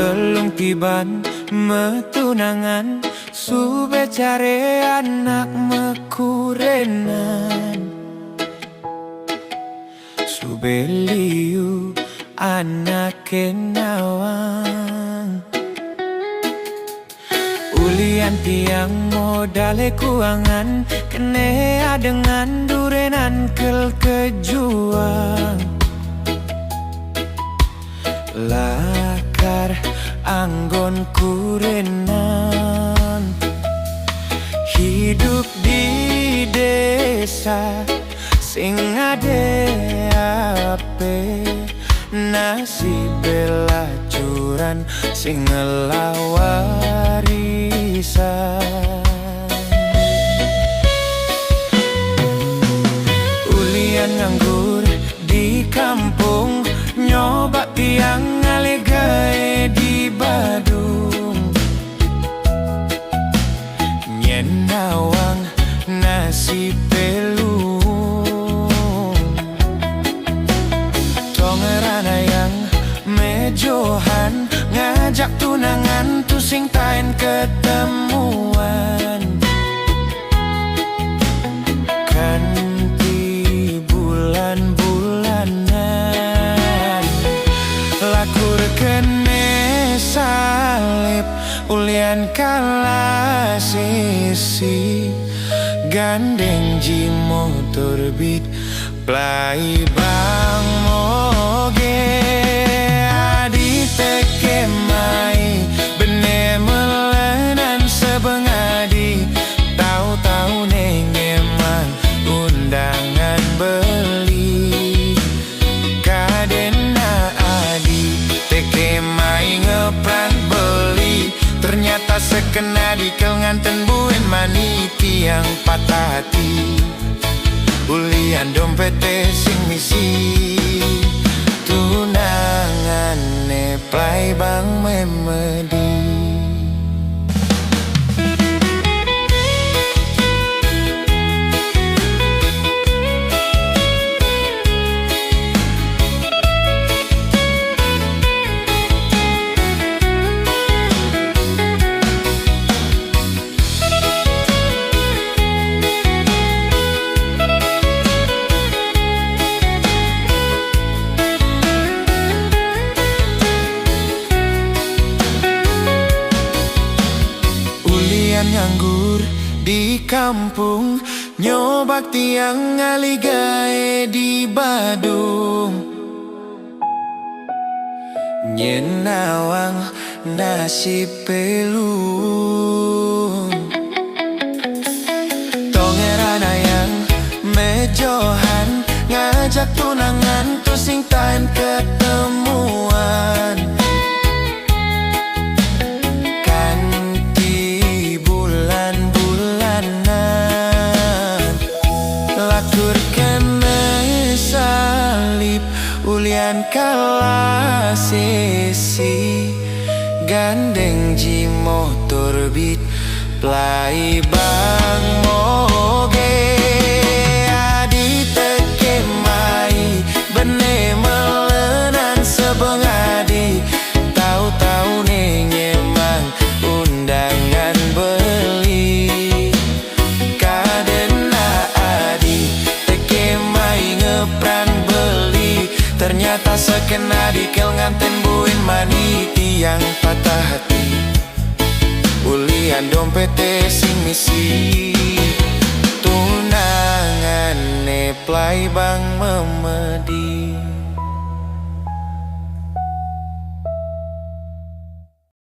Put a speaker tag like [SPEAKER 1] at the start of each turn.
[SPEAKER 1] belum tiban metunangan sube cari anak mekurenan sube liu anak kenawang ulian tiang modale kuangan kenea dengan durenan kel kejuang lakar anggon kurenan hidup di desa sing ade ape nasib belacuran sing ngelawarisan ulian nganggur di kampung nyoba tiang ngalegae di Badung nyen nawang nasi pelung tongerana yang mejohan ngajak tunangan tu sing tain ketemuan kanti bulan-bulanan lakur kene salib ulian kala sisi gandeng ji motor beat play bang moge adi teke mai bene melenan sebengadi tahu-tahu neng emang undangan beli kadena adi teke mai ngepran beli ternyata sekena dikel nganten buen mani tiang patah hati ulian dompet sing misi tunangane play bang memedi nganggur di kampung nyobak tiang ngaligae di Badung nyenawang nasi pelung tongerana yang mejohan ngajak tunangan tu sing tain ketemuan lakur kene salib ulian kala sesi gandeng ji motor beat play bang moge adi teke mai bene melenan sebengadi tahu-tahu neng emang undangan beli ternyata sekena dikel nganten buin mani tiang patah hati ulian dompet sing misi tunangane play bang memedi